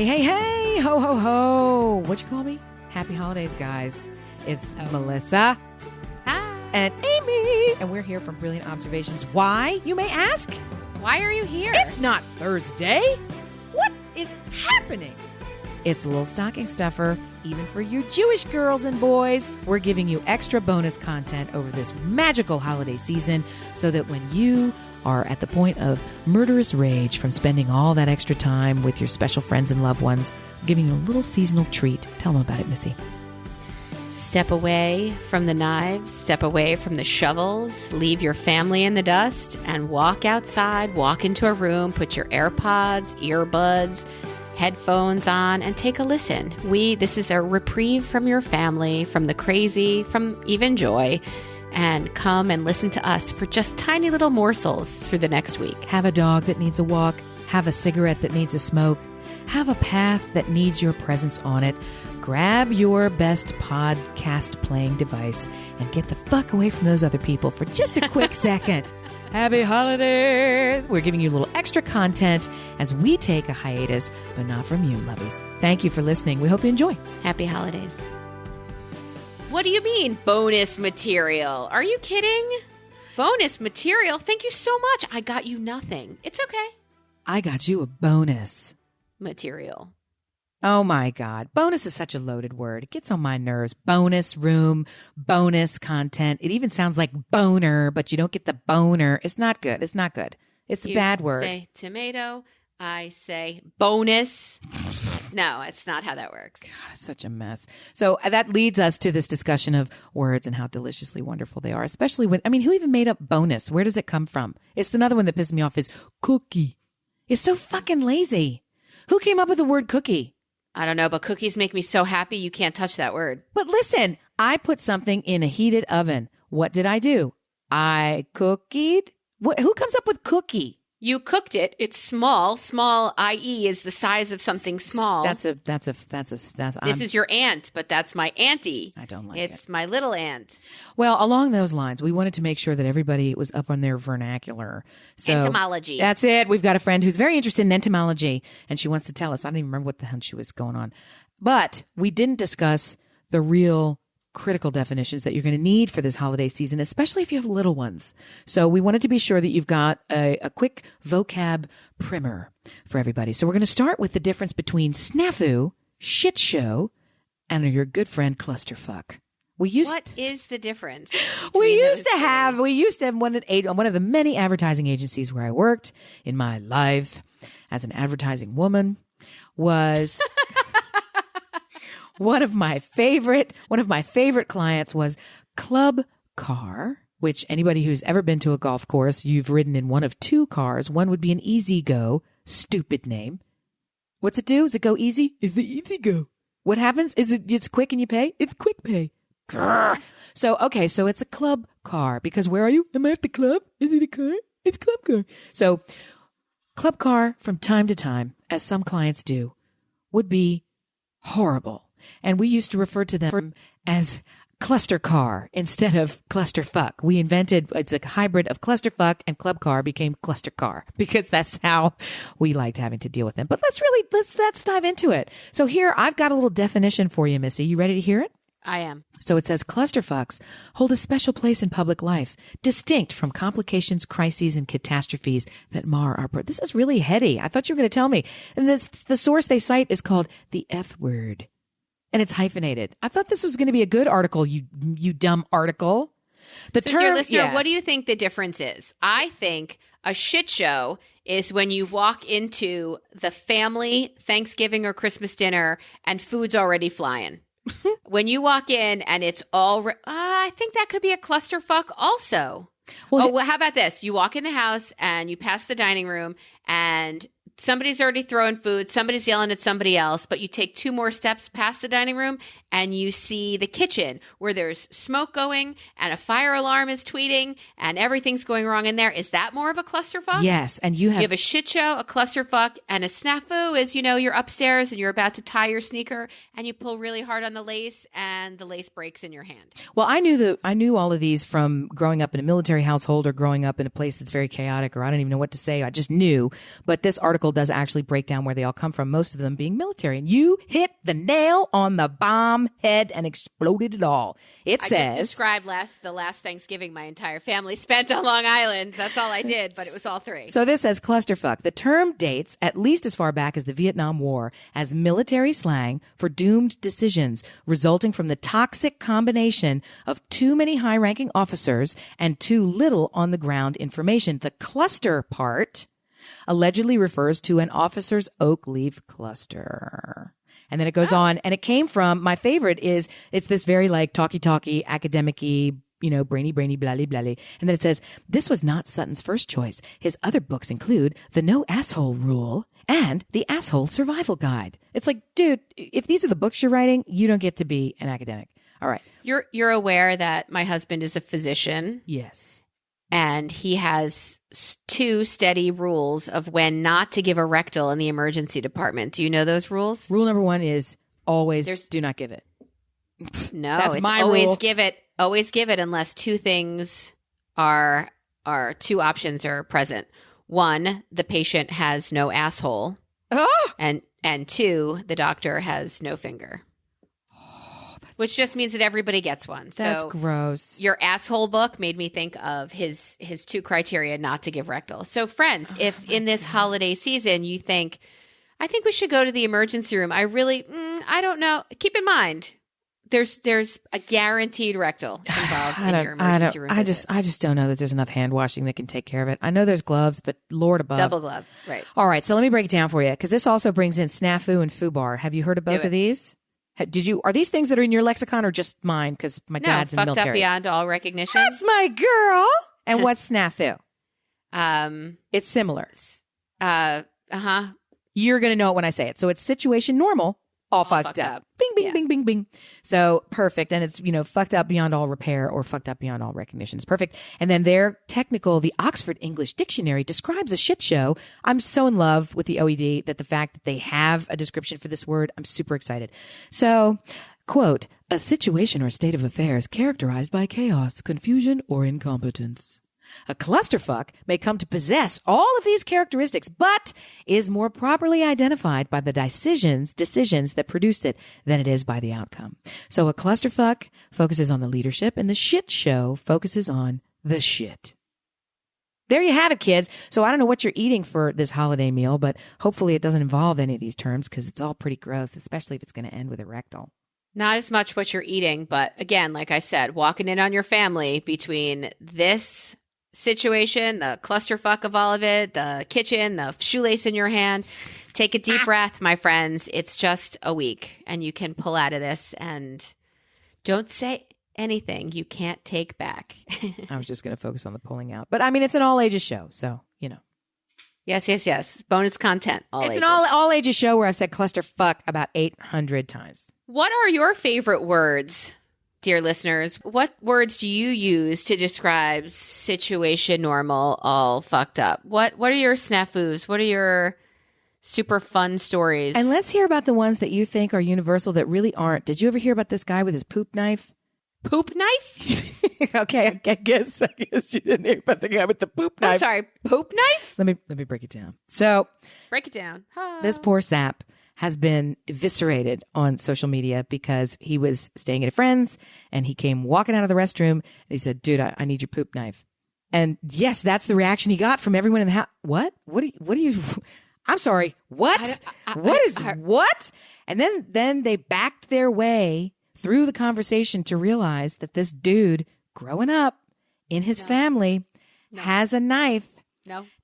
Hey, hey, hey, ho, ho, ho. What'd you call me? Happy holidays, guys. It's Melissa. Hi. And Amy. And we're here from Brilliant Observations. Why, you may ask? Why are you here? It's not Thursday. What is happening? It's a little stocking stuffer, even for you Jewish girls and boys. We're giving you extra bonus content over this magical holiday season so that when you are at the point of murderous rage from spending all that extra time with your special friends and loved ones, we're giving you a little seasonal treat. Tell them about it, Missy. Step away from the knives, step away from the shovels, leave your family in the dust, and walk outside, walk into a room, put your AirPods, earbuds, headphones on, and take a listen. This is a reprieve from your family, from the crazy, from even joy, and come and listen to us for just tiny little morsels through the next week. Have a dog that needs a walk, have a cigarette that needs a smoke, have a path that needs your presence on it. Grab your best podcast playing device and get the fuck away from those other people for just a quick second. Happy holidays! We're giving you a little extra content as we take a hiatus, but not from you, lovies. Thank you for listening. We hope you enjoy. Happy holidays. What do you mean, bonus material? Are you kidding? Bonus material? Thank you so much. I got you nothing. It's okay. I got you a bonus. Material. Oh my God. Bonus is such a loaded word. It gets on my nerves. Bonus room, bonus content. It even sounds like boner, but you don't get the boner. It's not good. It's not good. It's a bad word. You say tomato. I say bonus. No, it's not how that works. God, it's such a mess. So that leads us to this discussion of words and how deliciously wonderful they are, especially when, who even made up bonus? Where does it come from? It's another one that pisses me off is cookie. It's so fucking lazy. Who came up with the word cookie? I don't know, but cookies make me so happy you can't touch that word. But listen, I put something in a heated oven. What did I do? I cookied. Who comes up with cookie? You cooked it. It's small. Small, i.e., is the size of something small. This is your aunt, but that's my auntie. I don't like it. It's my little aunt. Well, along those lines, we wanted to make sure that everybody was up on their vernacular. So entomology. That's it. We've got a friend who's very interested in entomology, and she wants to tell us. I don't even remember what the hell she was going on. But we didn't discuss the real critical definitions that you're going to need for this holiday season, especially if you have little ones. So we wanted to be sure that you've got a quick vocab primer for everybody. So we're going to start with the difference between snafu, shit show, and your good friend clusterfuck. What is the difference? We used to have one of the many advertising agencies where I worked in my life as an advertising woman was one of my favorite clients was Club Car, which anybody who's ever been to a golf course, you've ridden in one of two cars. One would be an Easy Go, stupid name. What's it do? Does it go easy? It's the Easy Go. What happens? It's quick and you pay? It's quick pay. Grr. So it's a club car because where are you? Am I at the club? Is it a car? It's Club Car. So Club Car from time to time, as some clients do, would be horrible. And we used to refer to them as cluster car instead of clusterfuck. It's a hybrid of clusterfuck and Club Car became cluster car because that's how we liked having to deal with them. But let's dive into it. So here I've got a little definition for you, Missy. You ready to hear it? I am. So it says clusterfucks hold a special place in public life, distinct from complications, crises, and catastrophes that mar our This is really heady. I thought you were going to tell me. And the source they cite is called the F word. And it's hyphenated. I thought this was going to be a good article, you dumb article. Dear listener, what do you think the difference is? I think a shit show is when you walk into the family Thanksgiving or Christmas dinner and food's already flying. When you walk in and it's I think that could be a clusterfuck also. Well, how about this? You walk in the house and you pass the dining room and somebody's already throwing food, somebody's yelling at somebody else, but you take two more steps past the dining room and you see the kitchen where there's smoke going and a fire alarm is tweeting and everything's going wrong in there. Is that more of a clusterfuck? Yes. And you have a shit show, a clusterfuck, and a snafu is, you're upstairs and you're about to tie your sneaker and you pull really hard on the lace and and the lace breaks in your hand. Well, I knew all of these from growing up in a military household or growing up in a place that's very chaotic, or I don't even know what to say. I just knew. But this article does actually break down where they all come from, most of them being military. And you hit the nail on the bomb head and exploded it all. It says... I just described the last Thanksgiving my entire family spent on Long Island. That's all I did, but it was all three. So this says clusterfuck. The term dates at least as far back as the Vietnam War as military slang for doomed decisions resulting from the toxic combination of too many high-ranking officers and too little on-the-ground information. The cluster part allegedly refers to an officer's oak leaf cluster. And then it goes on, and it came from, my favorite is, it's this very like talky, academic-y, brainy, blally. And then it says, this was not Sutton's first choice. His other books include The No Asshole Rule and The Asshole Survival Guide. It's like, dude, if these are the books you're writing, you don't get to be an academic. All right. You're aware that my husband is a physician. Yes. And he has 2 steady rules of when not to give a rectal in the emergency department. Do you know those rules? Rule number 1 is always do not give it. No, that's my always rule. Give it. Always give it unless 2 things are 2 options are present. 1, the patient has no asshole. Oh! And 2, the doctor has no finger. Which just means that everybody gets one. That's gross. Your asshole book made me think of his 2 criteria not to give rectal. So friends, if in this holiday season you think, I think we should go to the emergency room, I don't know. Keep in mind, there's a guaranteed rectal involved in your emergency room visit. I just don't know that there's enough hand washing that can take care of it. I know there's gloves, but Lord above. Double glove, right. All right, so let me break it down for you, because this also brings in Snafu and Fubar. Have you heard of both of these? Are these things that are in your lexicon or just mine? Because my dad's in the military. Fucked up beyond all recognition. That's my girl. And what's Snafu? It's similar. You're going to know it when I say it. So it's situation normal, all fucked up. Bing, bing, bing, bing, bing. So perfect. And it's, fucked up beyond all repair or fucked up beyond all recognition. It's perfect. And then their technical, the Oxford English Dictionary describes a shit show. I'm so in love with the OED that the fact that they have a description for this word, I'm super excited. So, quote, a situation or state of affairs characterized by chaos, confusion, or incompetence. A clusterfuck may come to possess all of these characteristics, but is more properly identified by the decisions that produce it than it is by the outcome. So a clusterfuck focuses on the leadership, and the shit show focuses on the shit. There you have it, kids. So I don't know what you're eating for this holiday meal, but hopefully it doesn't involve any of these terms, because it's all pretty gross, especially if it's going to end with a rectal. Not as much what you're eating, but again, like I said, walking in on your family between this situation, the clusterfuck of all of it, the kitchen, the shoelace in your hand. Take a deep breath, my friends. It's just a week, and you can pull out of this, and don't say anything you can't take back. I was just going to focus on the pulling out. But I mean, it's an all ages show, so, Yes. Bonus content. It's an all ages show where I've said clusterfuck about 800 times. What are your favorite words, dear listeners? What words do you use to describe situation normal, all fucked up? What are your snafus? What are your super fun stories? And let's hear about the ones that you think are universal that really aren't. Did you ever hear about this guy with his poop knife? Poop knife? Okay, I guess you didn't hear about the guy with the poop knife. I'm sorry, poop knife? Let me break it down. So, break it down. This poor sap has been eviscerated on social media because he was staying at a friend's and he came walking out of the restroom and he said, dude, I need your poop knife. And yes, that's the reaction he got from everyone in the house. What? What do you, I'm sorry. What? What? And then they backed their way through the conversation to realize that this dude growing up in his family has a knife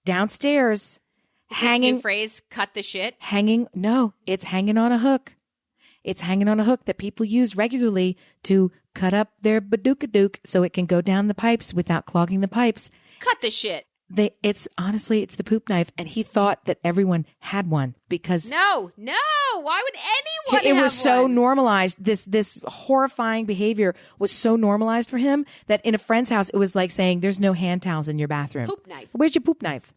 downstairs. Hanging new phrase, cut the shit? It's hanging on a hook. It's hanging on a hook that people use regularly to cut up their badookadook so it can go down the pipes without clogging the pipes. Cut the shit. It's the poop knife, and he thought that everyone had one because No. Why would anyone it have was so one? normalized. This horrifying behavior was so normalized for him that in a friend's house, it was like saying, there's no hand towels in your bathroom. Poop knife. Where's your poop knife?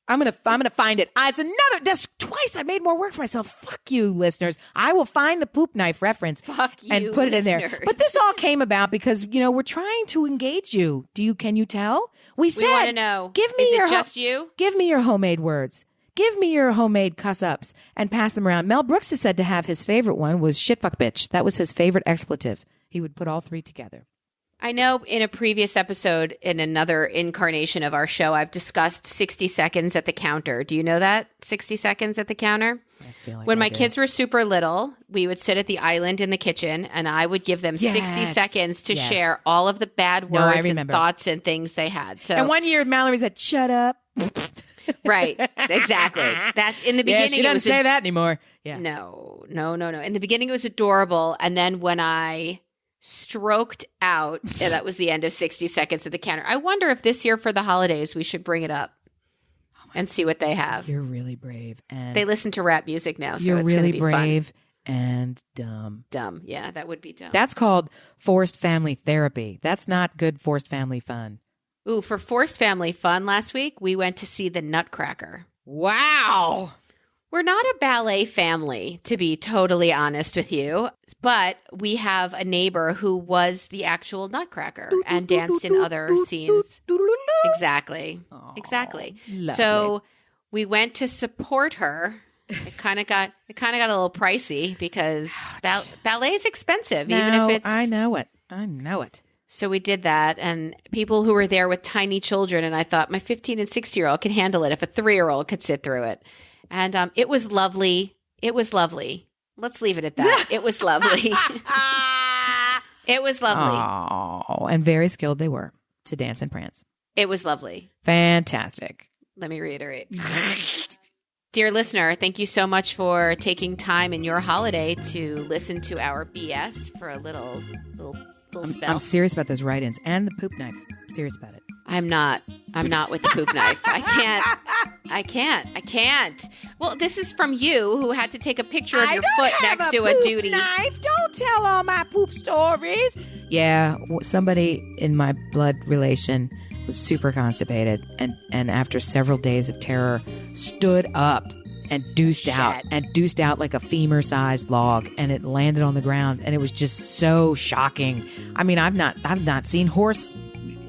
I'm gonna find it. That's twice I made more work for myself. Fuck you, listeners. I will find the poop knife reference and put it in there. But this all came about because, we're trying to engage you. Can you tell? We want to know. Just you? Give me your homemade words. Give me your homemade cuss-ups and pass them around. Mel Brooks is said to have his favorite one was shit fuck bitch. That was his favorite expletive. He would put all three together. I know in a previous episode, in another incarnation of our show, I've discussed 60 seconds at the counter. Do you know that? 60 seconds at the counter? I feel like when my kids were super little, we would sit at the island in the kitchen, and I would give them 60 seconds to share all of the bad words and thoughts and things they had. So, and one year, Mallory said, shut up. Right. Exactly. That's in the beginning. Yeah, she doesn't say that anymore. Yeah. No. In the beginning, it was adorable. And then when I stroked out, that was the end of 60 seconds at the counter. I wonder if this year for the holidays, we should bring it up and see what they have. You're really brave. And they listen to rap music now, so you're it's really going to be brave fun. And dumb. Dumb. Yeah, that would be dumb. That's called forced family therapy. That's not good forced family fun. Ooh, for forced family fun last week, we went to see the Nutcracker. Wow. We're not a ballet family, to be totally honest with you, but we have a neighbor who was the actual Nutcracker and danced in other scenes. Exactly. Aww, exactly. lovely. So we went to support her. It kind of got a little pricey because ballet is expensive, even if it's. I know it. So we did that, and people who were there with tiny children, and I thought my 15 and 16-year-old can handle it if a 3-year-old could sit through it. And it was lovely. Let's leave it at that. It was lovely. It was lovely. Oh, and very skilled they were to dance and prance. It was lovely. Fantastic. Let me reiterate. Dear listener, thank you so much for taking time in your holiday to listen to our BS for a little spell. I'm serious about those write-ins and the poop knife. I'm serious about it. I'm not with the poop knife. I can't. Well, this is from you who had to take a picture of your foot next to a duty knife. Don't tell all my poop stories. Yeah, somebody in my blood relation was super constipated and after several days of terror stood up and deuced out like a femur-sized log, and it landed on the ground, and it was just so shocking. I mean, I've not seen horse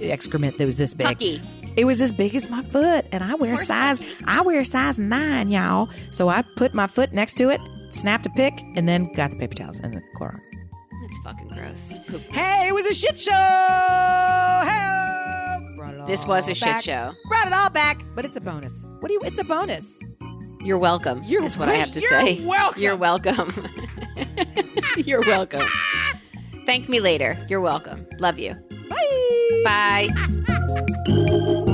excrement that was this big. Pucky. It was as big as my foot, and I wear size 9, y'all. So I put my foot next to it, snapped a pic, and then got the paper towels and the Clorox. That's fucking gross. Poop. Hey, it was a shit show. This was a shit show. Brought it all back, but it's a bonus. It's a bonus. You're welcome. That's what I have to say. Welcome. You're welcome. You're welcome. Thank me later. You're welcome. Love you. Bye. Bye.